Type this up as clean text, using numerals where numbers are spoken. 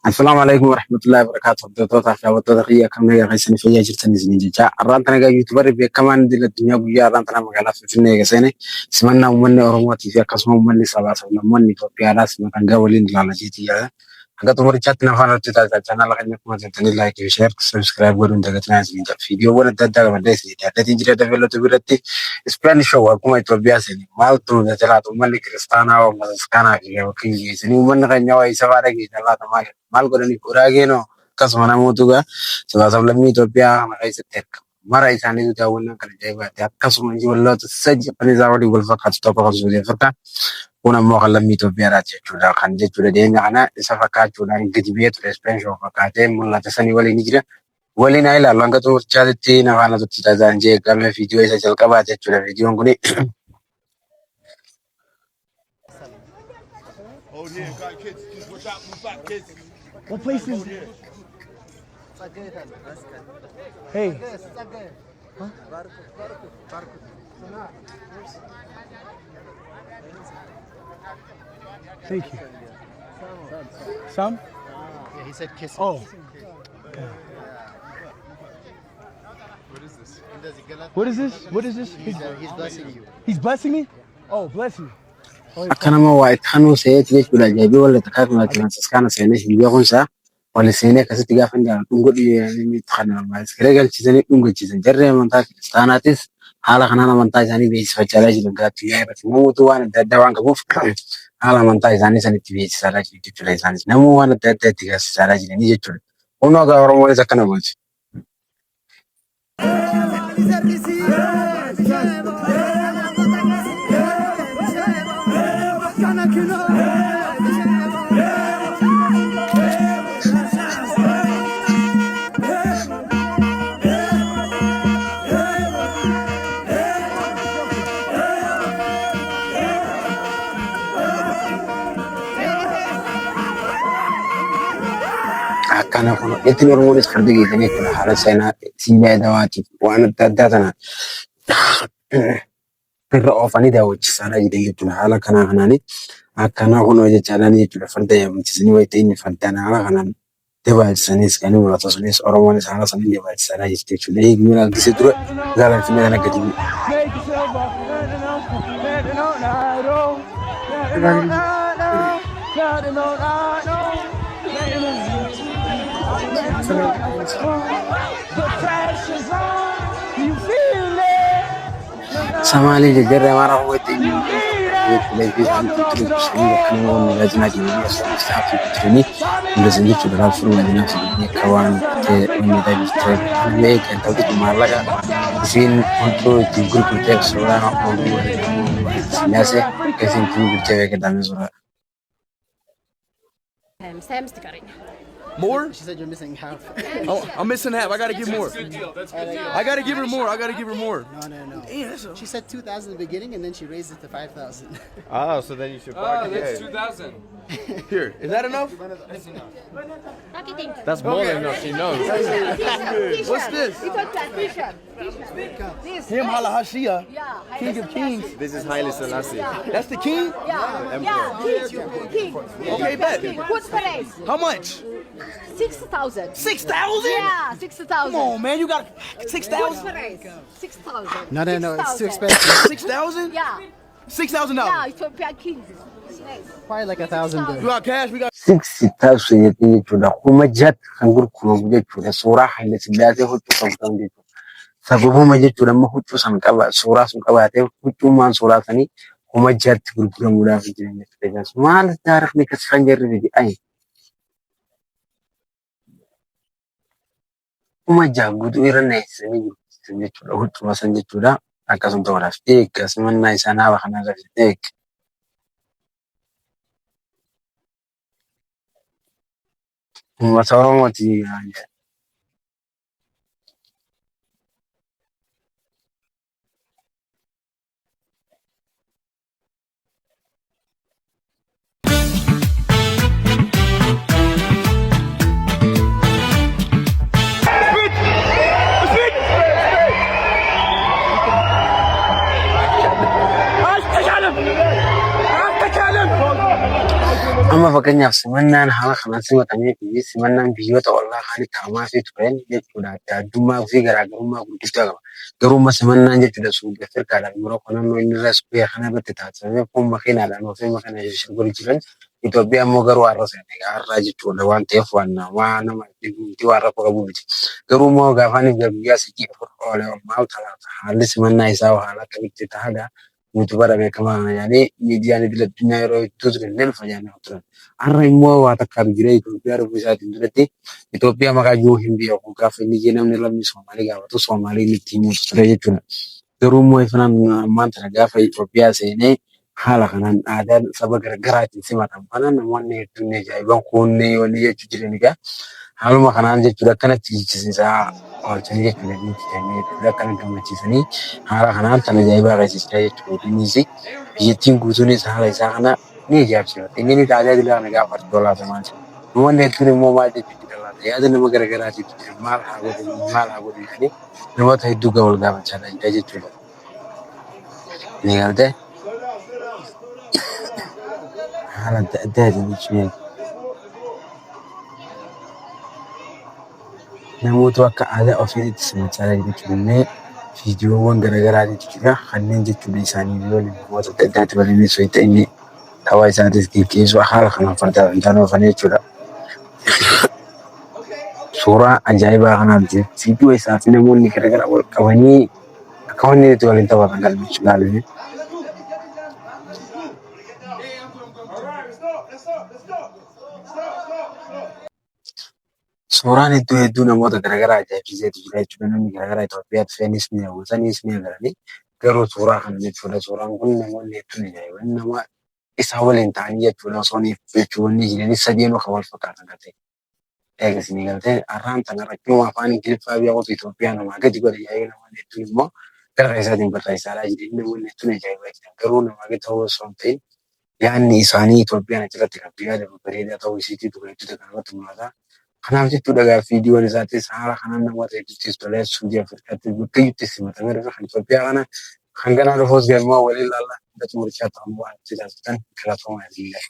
السلام عليكم ورحمة الله وبركاته. دوتا شابة دقيقة كم نيجا قيسني فيها جرتني زين جا. الرانتنا جا يوتيوبر بيه كمان دي الدنيا بيا الرانتنا مقالات في النيجا سنة. سمعنا ومني أروماتي فيها قسمه ومني سبعة ومني فبيا ناس مثلا جاولين لا جيتي يا. حاجات مرة جاتنا فانا تتا تنا لقد نكمل تنتني لايك وشير سبسكرايب ورن دقتنا زين جا فيديو ولا تدا بدرس يا تدين جرا دفلو تبرتي إسبانيش شو أكون يتوبيا سني مالتو نتلا ومني كريستانا ومسكانا في وكينجي سني ومني غنيا ويسافر كي نلا تمام mal godhanii Guraageenoo akkasuma namoota sabaa-sablammii Itoophiyaa maqaa isaatti argamu. Mara isaaniitu daawwannaa kan ajaa'ibaati. Akkasuma ijoolloota sadii afaan isaa waliin wal fakkaatu tokko kan Suudii Afrikaa kun ammoo kan lammii Itoophiyaadhaati jechuudha. Kan jechuudha deemna kana isa fakkaachuudhaan gadi biyya ture Ispeenshoo fakkaatee mul'ata sanii waliin ni jira. Waliin haa ilaallu hanga xumurchaatti nafaan atutti taasisaan jeeqame viidiyoo isa jalqabaa jechuudha. Viidiyoon kuni What place is? Hey. Huh? Thank you. Some? Yeah, he said kiss. Oh. What is this? What is this? He's blessing you. He's blessing me? Oh, bless you. akka nama waa itti hanuu se'eeti jechuudha. Ajaa'ibii wal takkaatuma Tiraansiskaan seenee shibiyyaa kunsaa wal seenee akkasitti gaafa hin jaalatu dhungoo dhiyeenya kan namaa siree galchiisanii dhungachiisan. Jarri amantaa kiristaanaatis haala kanaan amantaa isaanii beeksifachaa jiran gaatti yaa'ibati. Namoota waan adda addaa waan qabuuf haala amantaa isaanii sanitti beeksisaa jiru jechuudha. Isaanis namoota waan adda addaa itti gaasisaa jiranii jechuudha. Humna ogaa Oromoonis akkana bulchi. Akkana kun itti Oromoonis farda geessanii kun haala seenaa sibiila dawaatiif waan adda addaa sana irra oofanii daawwachiisaa jiran jechuudha. Haala kanaan akkana kun jechaadhaan jechuudha. Farda yaabbachiisanii wayita inni fardaan haala kanaan dabaajisaniis kan mul'atu sunis Oromoonis haala sanaan dabaajisaa jirti jechuudha. Eegumsi argisee ture gaalaan finna kana gadi Samali jajarra mara huwati lagi antu terus ini kan mau ngajin dia satu ini udah sendiri sudah langsung ngajin ini kawan ke ini dari ini kan tapi malah kan di sini untuk di grup kerja seorang orang biasa kasih grup kerja kita mesra. Sam's cutting. More? She said you're missing half. Oh, I'm missing half. I gotta give more. I gotta give her more. I gotta give her more. No. Damn, She said 2,000 in the beginning, and then she raised it to 5,000. Oh, so then you should bargain. That's 2,000. Here, is that enough? What do you think? That's more than enough. She knows. What's this? T-shirt. This. Him Halahashia, Yeah. King of Kings. This is Haile Selassie. That's the king? King. Okay, bet. Good price. How much? 6,000. 6,000? Yeah, 6,000. Come on, man. You got Good 6,000? price. 6,000. No, it's too 6,000. expensive. 6,000? Yeah. $6,000. Yeah, Ethiopian kings. It's nice. Probably like 1,000. You got cash? We got. 60,000 jechuudha. Kuma jat kan gurguramu jechuudha. Suuraa Haile Sillaasee huccuu qabatan jechuudha. Sababuma jechuudha amma huccuu san qaba suuraa sun qabaatee huccuumaan suuraa sanii kuma jatti gurguramuudhaaf jiran jechuudha. Maal taarikni kasi kan jarri fide ayi. Kuma jaaguutu irra neessanii jiru jechuudha. Huccuma san jechuudha. Akkasuma ta'uudhaaf simannaa isaan haala kanarra fide uummata Oromooti. amma fakkeenyaaf simannaan haala kanaan simatamee fi simannaan biyyoota ollaa kan taamaa fi turan jechuudha. Addummaa fi garaagarummaa guddaa qaba. Garuu simannaan jechuudha suuqii Afrikaadhaan yeroo naannoo inni irraa suuqii kana irratti taasifamee kun makiinaadhaan ofii makiina shirgori jiran Itoophiyaa immoo garuu har'a har'aa jechuudha waan ta'eef waan nama dhibbiitti waan rakkoo qabu miti. Garuu immoo gaafaan guyyaa siqii oolee maal ta'a haalli simannaa isaa haala akkamitti ta'aadha. Yuutuubara beekamaa kana yaanii miidiyaan idil addunyaa yeroo itti turan fayyadamaa turan. Har'a immoo waa takkaatu jira Itoophiyaa dhufuu isaatiin duratti Itoophiyaa maqaa jiru hin beeku gaafa inni namni lammii Soomaalii gaafatu Soomaalii itti himuutu ture jechuudha. Garuu immoo ifnaan ammaan tana gaafa Itoophiyaa seenee haala kanaan aadaan saba garaagaraatiin simatamu. Kana namoonni hedduun ajaa'iban kunneen wanni jechuu jiran egaa haaluma kanaan jechuudha akkanatti jechisiisaa oolchanii jechuudha jechuudha akkana gammachiisanii haala kanaan kan ajaa'ibaa agarsiisaa jechuudha. Innis biyyattiin guutuunis haala isaa kana ni ajaa'ibsiifatti. Inni tajaajila kana gaafa argatu maal namoonni hedduun immoo maal jechuudha laata yaada nama garaagaraatiif jira maal haa godhu jedhanii namoota hedduu wal gaafachaa jira jechuudha. Ni galtee haala adda addaa jechuudha. Namoota akka aadaa ofiitti simachaa jiru jechuudha. Viidiyoowwan garaagaraa jechuudha. Kanneen jechuudha isaanii waliin namoota adda addaatti waliin sochii inni taphaa isaatis gaggeessu haala kanaan fardaan isaan oofan jechuudha. Suuraa ajaa'ibaa kanaaf viidiyoo isaa fi namoonni garaagaraa wal qabanii akka wanni itti waliin taphatan galmeessu ilaaluun. Suuraan hedduu namoota garaagaraa ajaa'ibsiiseetu jira jechuudha. Namni garaagaraa Itoophiyaatti feenis ni hawwatanis ni agaranii garuu suuraa kana jechuudha. Suuraan kun namoonni hedduun ajaa'iban nama isaa waliin ta'anii jechuudha. Osoo jechuun jiranis sadeenuu kan wal fakkaatan kan ta'e. Eegas ni galtee har'aan tana rakkinuma afaan Ingiliffaa biyyoota Itoophiyaa namaa gadi godhe yaa'ee namoonni hedduun immoo gara isaatiin barreessaa jiran namoonni hedduun ajaa'ibaa jiran garuu namaa gadi ta'uu osoo hin ta'in yaadni isaanii Itoophiyaan achirratti kan yaada bareedaa ta'uu isiitii hedduu kanarratti mul'ata. Kanaaf jechuudha gaafa viidiyoon isaatis haala kanaan namoota hedduuttis tolee suudii Afrikaatti bakka itti simatamee dhufa kan Itoophiyaa kana kan ganaa dhufuus galmaa waliin laallaa hunda xumurichaa ta'an waan itti taasisan filatoomaa illee.